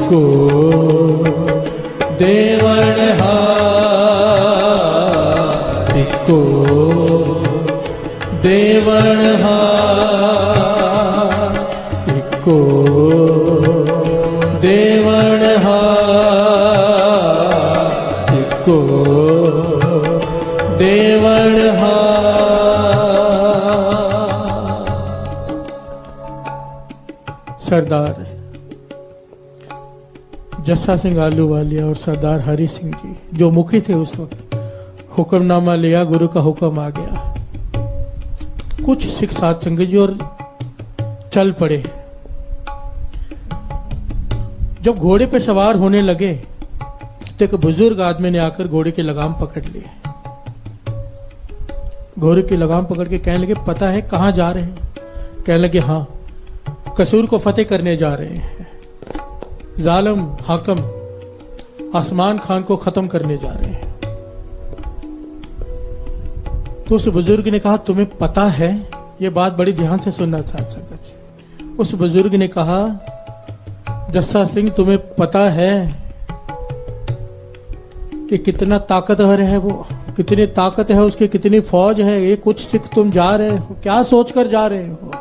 को देवण को देवण को देवण को देवण सरदार जस्सा सिंह आलूवालिया और सरदार हरि सिंह जी जो मुखी थे उस वक्त, हुक्मनामा लिया, गुरु का हुक्म आ गया। कुछ सिख साध संगत जी और चल पड़े। जब घोड़े पे सवार होने लगे तो एक बुजुर्ग आदमी ने आकर घोड़े की लगाम पकड़ ली। घोड़े की लगाम पकड़ के कहने लगे, पता है कहाँ जा रहे हैं? कहने लगे, हाँ, कसूर को फतेह करने जा रहे हैं। जालिम हाकम आसमान खान को खत्म करने जा रहे हैं। तो उस बुजुर्ग ने कहा, तुम्हें पता है? ये बात बड़ी ध्यान से सुनना साथ संगत जी। उस बुजुर्ग ने कहा, जस्सा सिंह तुम्हें पता है कि कितना ताकतवर है वो, कितनी ताकत है उसकी, कितनी फौज है? ये कुछ सिख तुम जा रहे हो, क्या सोचकर जा रहे हो?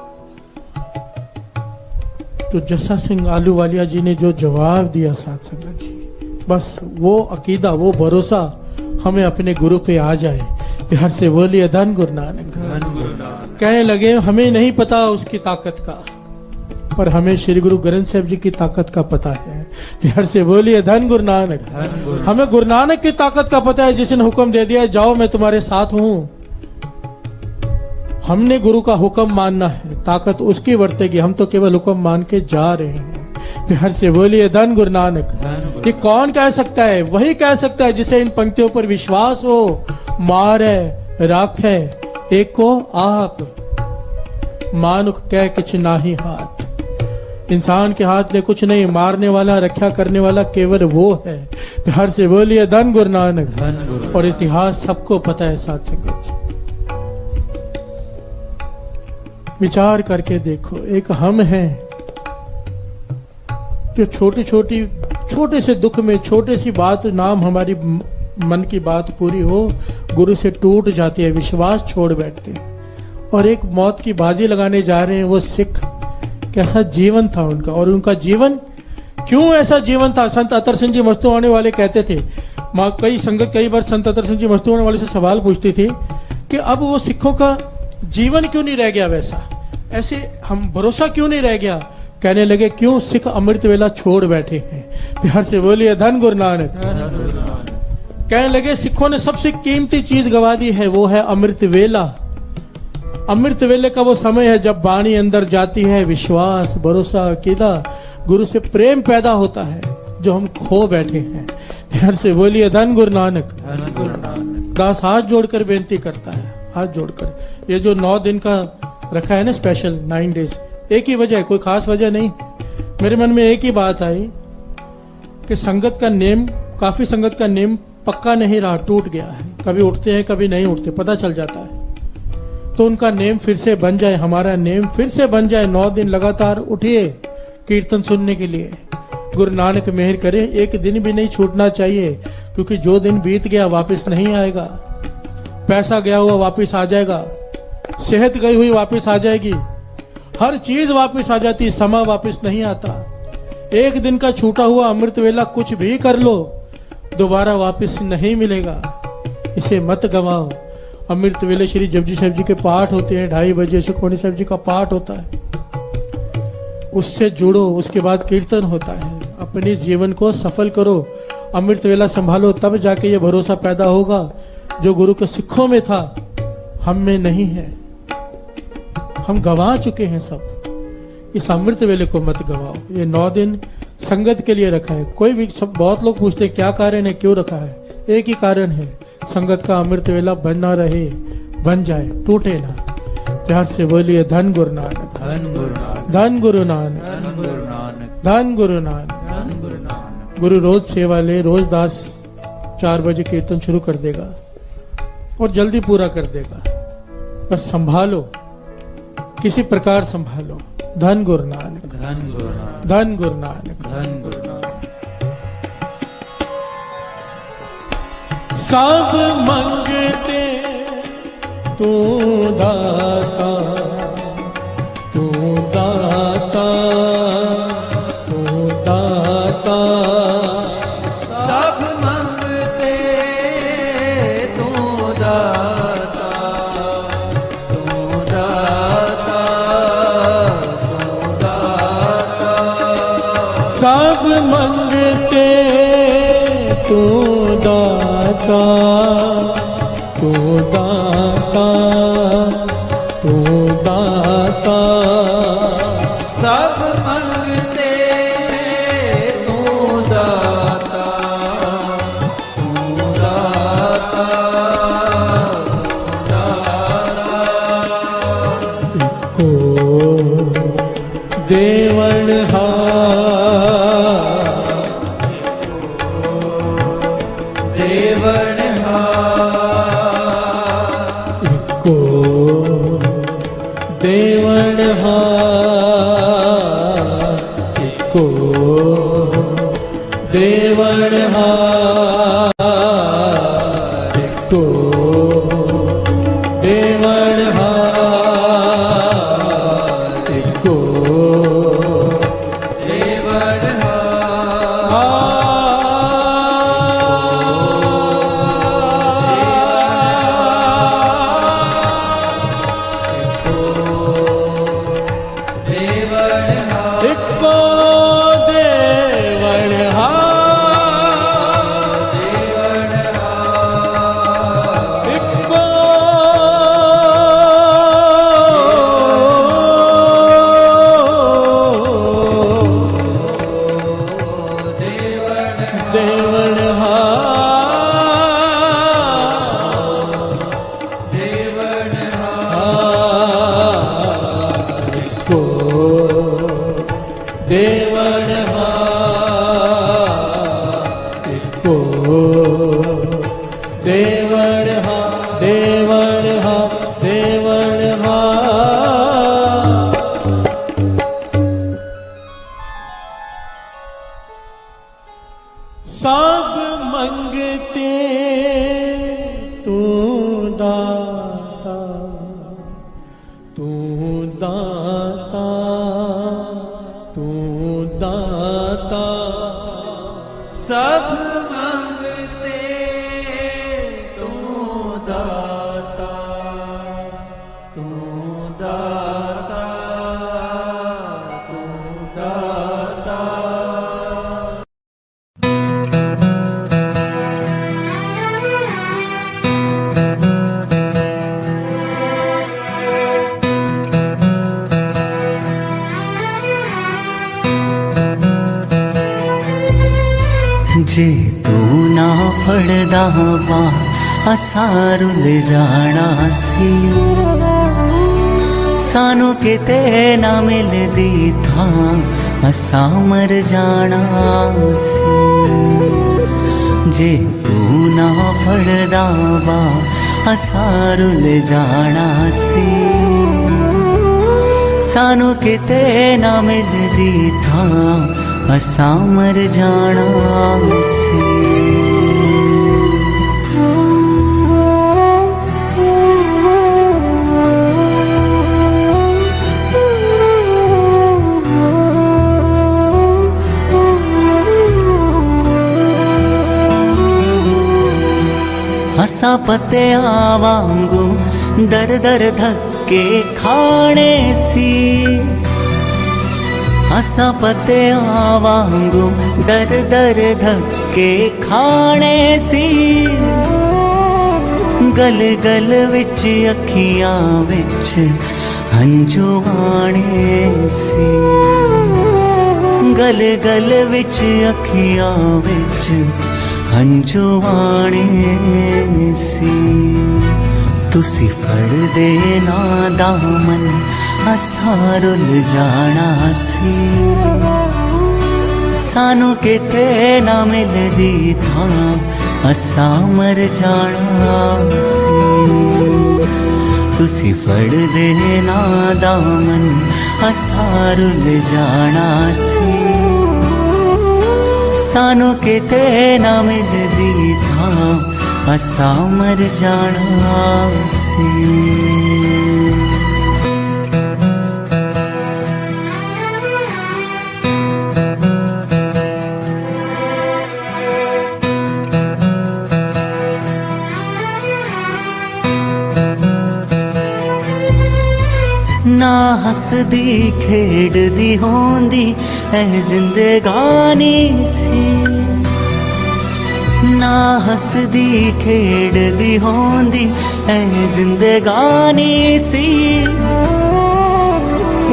तो जस्सा सिंह आलूवालिया जी ने जो जवाब दिया साथ संगत जी, बस वो अकीदा, वो भरोसा हमें अपने गुरु पे आ जाए। प्यार से बोलिए धन गुरु नानक। धन गुरु नानक। कहने लगे, हमें नहीं पता उसकी ताकत का, पर हमें श्री गुरु ग्रंथ साहिब जी की ताकत का पता है। प्यार से बोलिए धन गुरु नानक। धन गुरु। हमें गुरु नानक की ताकत का पता है, जिसने हुक्म दे दिया है, जाओ मैं तुम्हारे साथ हूं। हमने गुरु का हुक्म मानना है, ताकत उसकी वर्तेगी, हम तो केवल हुक्म मान के जा रहे हैं। प्यार से बोलिए धन गुरु नानक। धन गुरु। ये कौन कह सकता है? वही कह सकता है जिसे इन पंक्तियों पर विश्वास हो। मारे राखे एको आप, मानुख कह किछ नाही हाथ। इंसान के हाथ में कुछ नहीं, मारने वाला, रक्षा करने वाला केवल वो है। प्यार से बोलिए धन गुरु नानक। धन गुरु। और इतिहास सबको पता है साथ संगत जी। विचार करके देखो, एक हम हैं जो छोटे से दुख में, छोटी सी बात, नाम हमारी मन की बात पूरी हो, गुरु से टूट जाती है, विश्वास छोड़ बैठते हैं और एक मौत की बाजी लगाने जा रहे हैं। वो सिख, कैसा जीवन था उनका, और उनका जीवन क्यों ऐसा जीवन था? संत अतर सिंह जी मस्तुआने वाले कहते थे, कई बार संत अतर सिंह जी मस्तुआने वाले से सवाल पूछती थी कि अब वो सिखों का जीवन क्यों नहीं रह गया वैसा, ऐसे हम भरोसा क्यों नहीं रह गया? कहने लगे, क्यों? सिख अमृत वेला छोड़ बैठे हैं। प्यार से बोलिए धन गुरु नानक। कहने लगे, सिखों ने सबसे कीमती चीज गवा दी है, वो है अमृत वेला। अमृत वेले का वो समय है जब वाणी अंदर जाती है, विश्वास, भरोसा, अकीदा, गुरु से प्रेम पैदा होता है जो हम खो बैठे हैं। ध्यान से बोलिए धन गुरु नानक। धन गुरु नानक। दास हाथ जोड़कर बेनती करता है, हाथ जोड़कर। ये जो 9 दिन का रखा है ना स्पेशल 9 डेज, एक ही वजह है, कोई खास वजह नहीं। मेरे मन में एक ही बात आई कि संगत का नेम, काफी संगत का नेम पक्का नहीं रहा, टूट गया है। कभी उठते हैं कभी नहीं उठते, पता चल जाता है। तो उनका नेम फिर से बन जाए, हमारा नेम फिर से बन जाए। 9 दिन लगातार उठिए कीर्तन सुनने के लिए। गुरु नानक मेहर करे, एक दिन भी नहीं छूटना चाहिए, क्योंकि जो दिन बीत गया वापस नहीं आएगा। पैसा गया हुआ वापस आ जाएगा, सेहत गई हुई वापस आ जाएगी, हर चीज वापस आ जाती, समय वापस नहीं आता। एक दिन का छूटा हुआ अमृत वेला कुछ भी कर लो, दोबारा वापस नहीं मिलेगा, इसे मत गवाओ। अमृत वेले श्री जपजी साहब जी के पाठ होते हैं, 2:30 बजे सुखमणी साहब जी का पाठ होता है, उससे जुड़ो। उसके बाद कीर्तन होता है। अपने जीवन को सफल करो, अमृत वेला संभालो, तब जाके ये भरोसा पैदा होगा जो गुरु के सिखों में था, हम में नहीं है। हम गंवा चुके हैं सब। इस अमृत वेले को मत गवाओ। ये 9 दिन संगत के लिए रखा है। कोई भी सब, बहुत लोग पूछते हैं क्या कारण है, क्यों रखा है। एक ही कारण है, संगत का अमृत वेला बना रहे, बन जाए, टूटे ना। प्यार से बोलिए धन गुरु नानक। धन गुरु नानक। धन गुरु नानक। धन गुरु नानक। धन गुरु नानक। धन गुरु नानक। गुरु रोज सेवा ले, रोज दास 4 बजे कीर्तन शुरू कर देगा और जल्दी पूरा कर देगा। बस संभालो, किसी प्रकार संभालो। धन गुरु नानक। धन गुरु नानक। धन गुरु नानक। धन गुरु नानक। सब मंगते तू दाता, तू दाता, तू दाता। सब मंगते तू दाता, तू दाता, तू दाता। सब मंगते तू दाता, तू दाता, तू दाता। सब मंगते तू दाता, तू दाता, तू दाता। को देवण देवण को देवण को देवण को देवण को देवण सब मंगते तू दाता, तू दाता, तू दाता। सब मंगते तू दाता, तू दाता, तू दाता। जे तू ना फड़दा बां असां रुल जाना सी सानू किते ना मिलदी थां असां मर जाना सी जे तू ना फड़दा बां असां रुल जाना सी सानू किते ना मिलदी थां असां मर जाना सी असां पत्तियां वांगू दर दर धक्के खाने सी असां पत्तियां वांगू दर दर धक्के खाने सी गल गल विच अखियां विच हंझू आने सी गल गल विच अखियां विच हंझू आने सी तुसी फड़ दे ना दामन असां रुल जाना सी सानू किते ना मिलदी थां असां मर जाना सी तुसी फड़ दे ना दामन असां रुल जाना सी सानू किते ना मिलदी थां असां मर जाना सी ना हसदी खेड़दी होंदी ऐ जिंदगानी सी ना हसदी खेड़दी होंदी ऐ जिंदगानी सी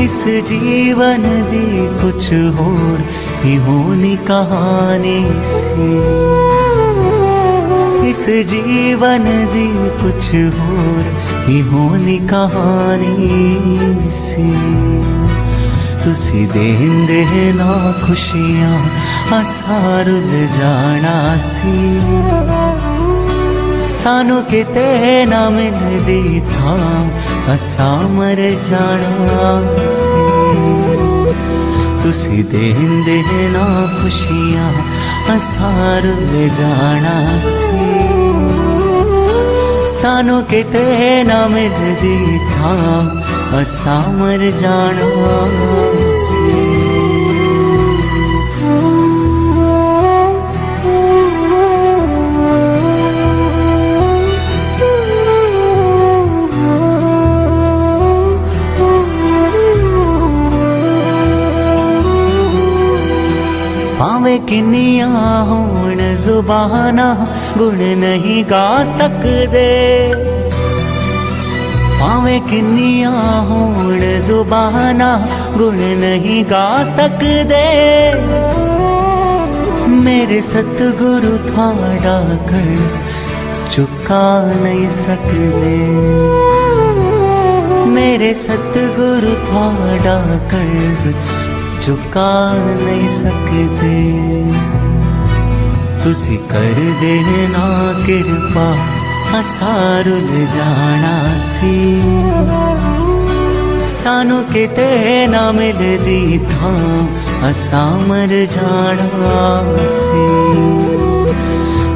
इस जीवन दी कुछ होर ही होनी कहानी सी इस जीवन दी कुछ होर ही होनी कहानी सी तुसी देंदे ना खुशियां असां रुल जाना सी सानू किते ना मिलदी थां असां मर जाना सी तुसी देंदे ना खुशियां असां रुल जाना सी सानू किते ना मिलदी थां असां मर जाना सी भावे किन्नियां होण जुबाना गुण नहीं गा सकदे भावे किन्नियां होण जुबाना गुण नहीं गा सकदे मेरे सतगुरु थोड़ा कर्ज चुका नहीं सकदे मेरे सतगुरु थोड़ा कर्ज चुका नहीं सकदे तुसी कर देना कृपा असां रुल जाना सी सानू किते ना मिलदी थां असां मर जाना सी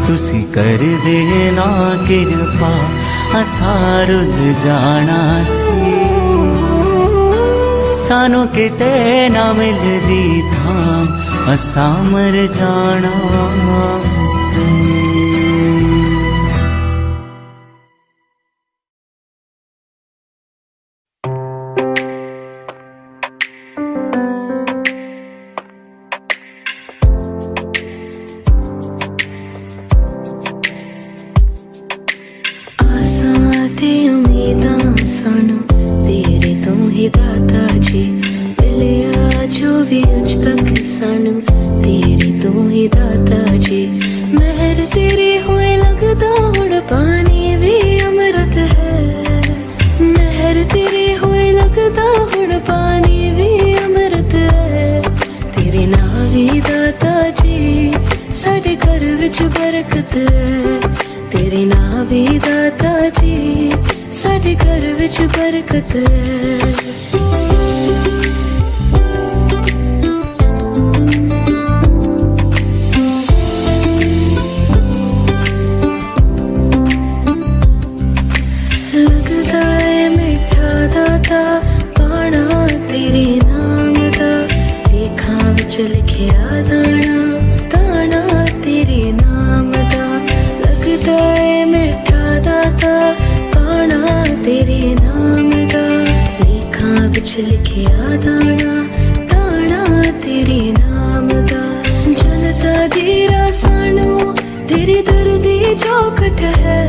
तुसी कर देना कृपा असां रुल जाना सी सानू किते ना मिलदी थां असां मर जाना सी आसां ते उम्मीदां सानू तेरे तो ही दाता जी मिलिया जो भी अज तक सानू तेरी तू ही दाता जी मेहर तेरी होए लगदा हुण पानी भी अमृत है मेहर तेरी होए लगदा हुण पानी भी अमृत है तेरे नाम भी दाता जी साडे घर विच बरकत है तेरे नाम भी दाता जी साडे घर विच बरकत है पाना तेरे नाम दा देखा विच लिखिया दाना ताना तेरे नाम दा लगदा है मिठा दाता पाना तेरे नाम दा देखा विच लिखिया दाना ताना तेरे नाम दा जनता दी रासानू तेरी दर्दी चौखट है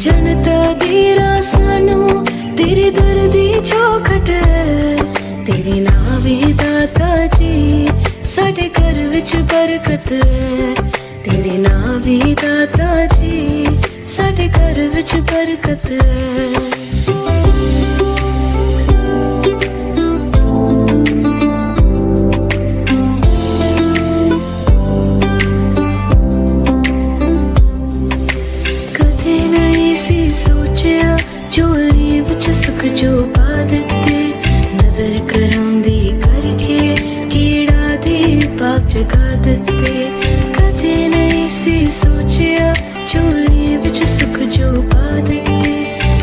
जनता दी रासानू तेरी दर्दी चौखट है तेरे नाम भी दाता जी साडे घर विच बरकत है तेरे नाम भी दाता जी साडे घर विच बरकत है कदे नहीं सी सोचिया झोली विच सुख जो पा दिते नजर करांदी करके कीड़ा दे पाक जगा दिते कदे नहीं सी सोचिया झोली विच सुख जो पा दिते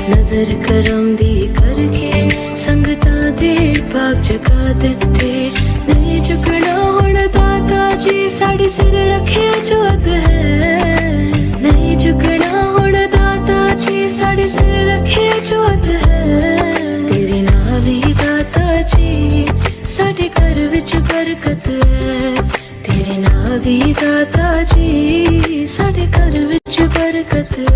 नजर करांदी करके संगता दे पाक जगा दिते नहीं झुकना हुण दाता जी साडे सिर रखे जोत है नहीं झुकना हुण दाता जी साडे सिर रखे जोत है तेरे नाम भी दाता जी साडे घर विच बरकत है तेरे नाम भी दाता जी साडे घर विच बरकत है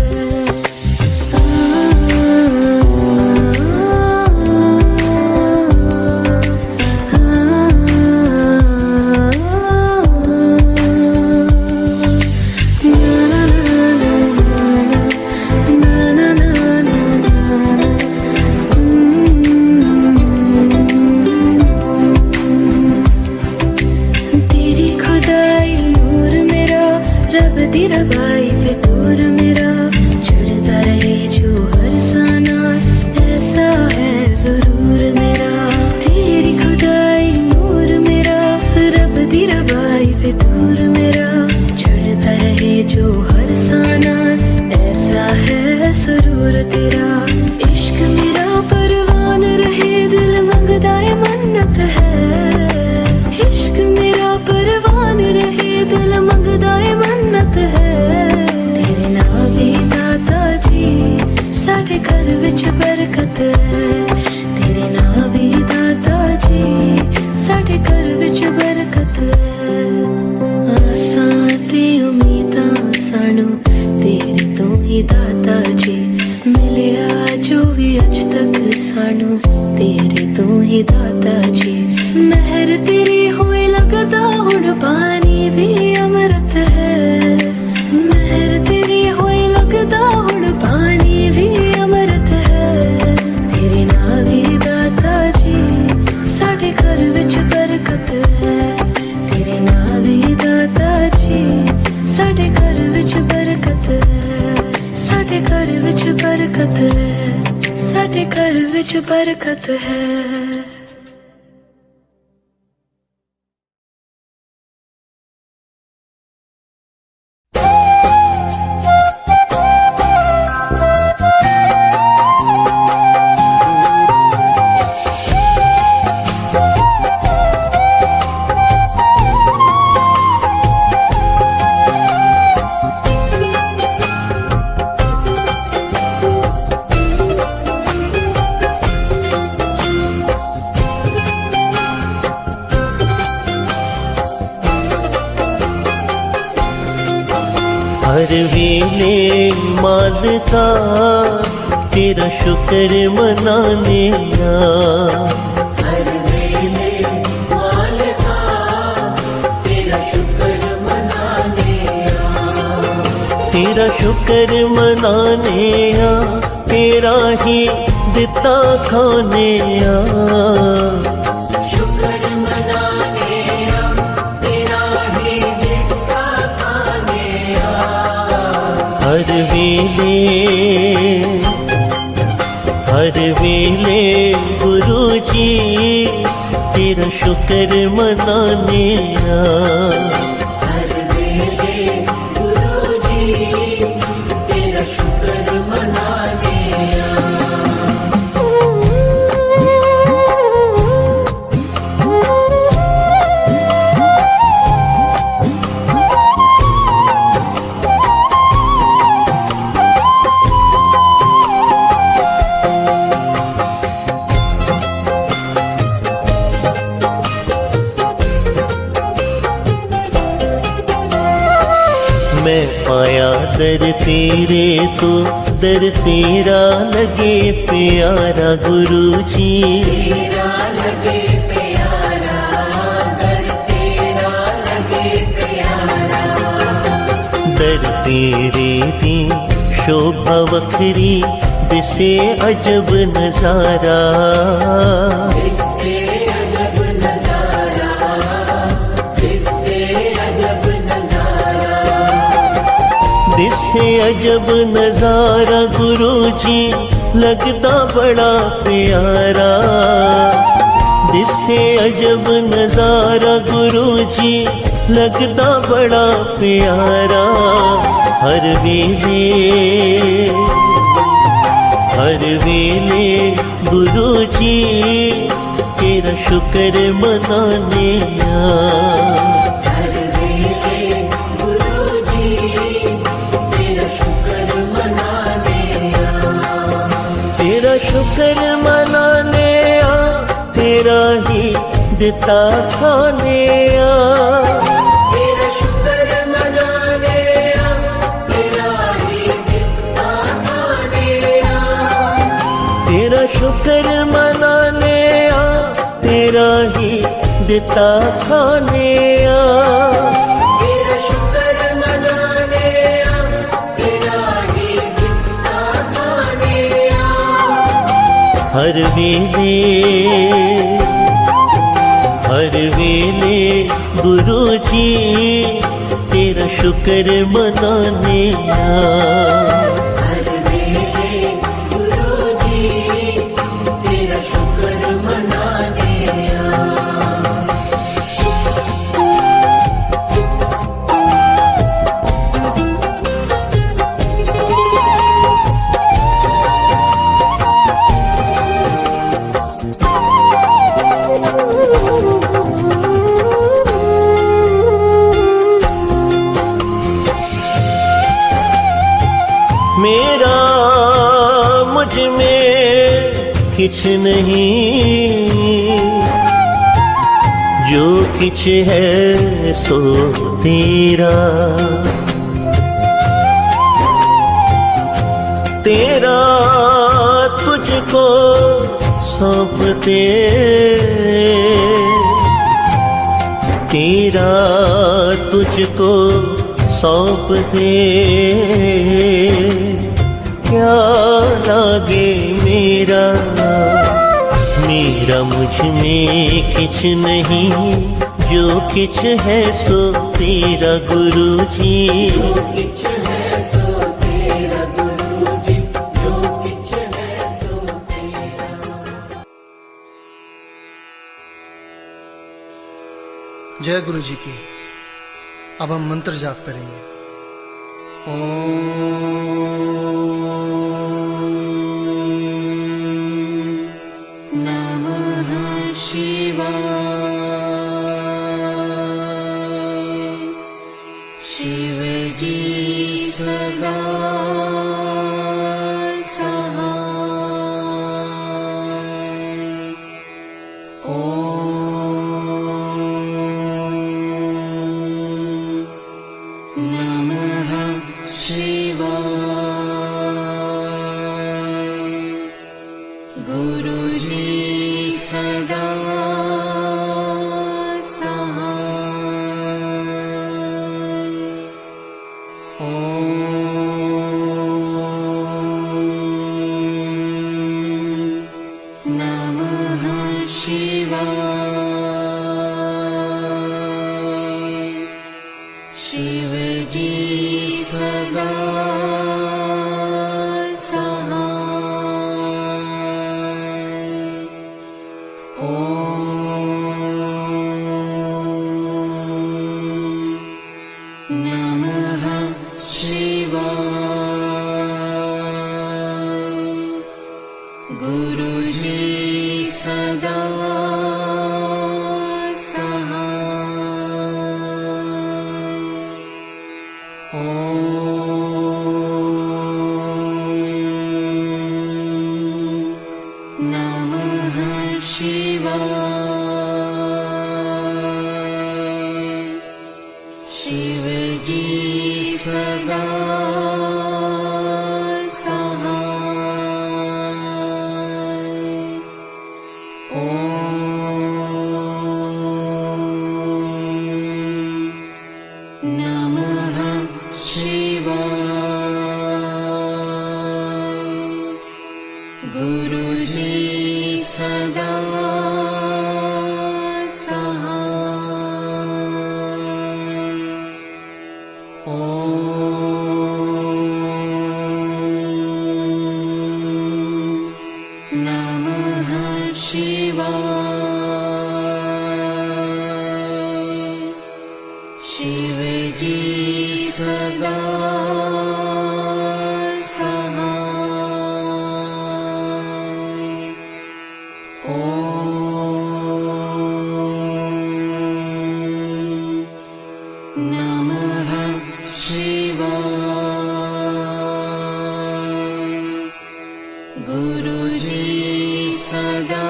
रबाई फितूर मेरा चढ़ता रहे जो हर साना ऐसा है जरूर मेरा तेरी खुदाई नूर मेरा रब दी रबाई फितूर मेरा चढ़ता रहे जो हर साना ऐसा है जरूर तेरा इश्क मेरा परवान रहे दिल मंगदा है मन्नत है इश्क मेरा परवान रहे दिल मंगदा है मन्नत है तेरे नाम भी दाता जी साडे घर विच बरकत है तेरे नाम भी दाता जी साडे घर विच बरकत है आसां ते उम्मीदां सानू तेरे तो ही दाता जी मिलिया जो भी अज तक सानू तेरे तो ही दाता जी मेहर तेरी होए लगदा हुण पानी भी अमृत है मेहर तेरी होए लगदा हुण पानी भी अमृत है तेरे नाम भी दाता जी साडे घर विच बरकत है तेरे नाम भी दाता जी साडे घर विच बरकत है साडे घर विच बरकत है साडे घर विच बरकत है हर वेले मालिका तेरा शुक्र मनाने हर वेले मालिका तेरा शुक्र शुक्र मनाने आ, तेरा ही दिता खाने आ। शुक्र मनाने आ, तेरा ही दिता खाने आ। हर वेले गुरु जी तेरा शुक्र मनाने आ। हर वेले गुरु जी तेरा शुक्र मनाने आ। मैं पाया दर तेरे तो दर तेरा लगे प्यारा गुरु जी। तेरा लगे प्यारा, दर तेरा लगे प्यारा। दर तेरे दी शोभा वखरी दिसे अजब नजारा। जिससे अजब नजारा, जिससे अजब नजारा। दिसे अजब नजारा गुरु जी लगता बड़ा प्यारा। दिसे अजब नजारा गुरु जी लगता बड़ा प्यारा। हर वेले गुरु जी तेरा शुक्र मनाने आ। हर वेले गुरु जी तेरा शुक्र मनाने आ। तेरा शुक्र मनाने आ, तेरा ही दिता खाने आ। तेरा शुक्र मनाने आ, तेरा ही दिता खाने आ। तेरा शुक्र मनाने आ, तेरा ही दिता खाने आ। तेरा शुक्र मनाने आ, तेरा ही दिता खाने आ। हर वेले गुरु जी तेरा शुक्र मनाने आ। हर वेले गुरु जी तेरा शुक्र मनाने आ। मेरा मुझ में किछ नहीं, जो किछ है सो तेरा। तेरा तुझको सौंपते, तेरा तुझको सौंप दे। क्या लागे मेरा मुझ में किछ नहीं, जो किछ है सो तेरा गुरु जी। जो किछ है सो तेरा गुरु जी, जो किछ है सो तेरा। जय गुरु जी की। अब हम मंत्र जाप करेंगे। नमः शिवाय। शिव जी सदा सहाय। शिव जी सदा सहाय। ओम नमः शिवाय। गुरुजी सदा शिव जी सदा सहाय। ओम नमः शिवाय। गुरुजी सदा शिव जी सदा सहाय। ओम नमः शिवाय। गुरुजी सदा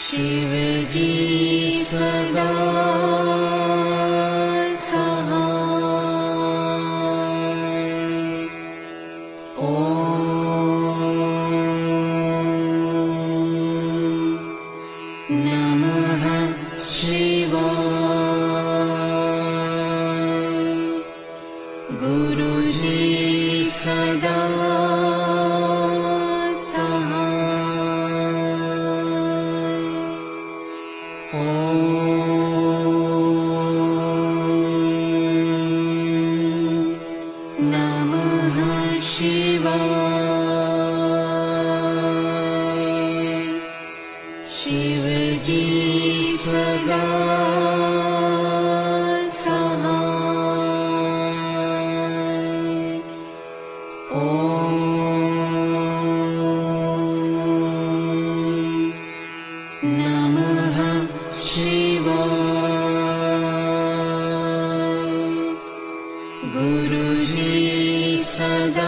शिव जी सदा सहाय। ओम नमः शिवाय। गुरुजी सदा शिव जी सदा सहाय। ओम नमः शिवाय। गुरुजी सदा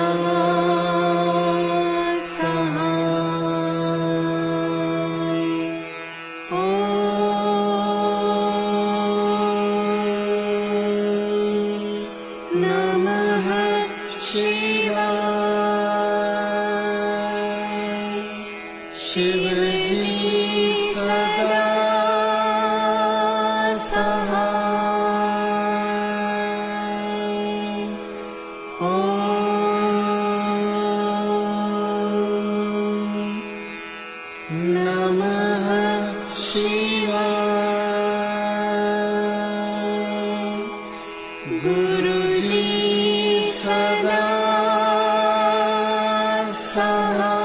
शिव जी सदा सहाय। ओम नमः शिवाय। गुरुजी सदा सहाय।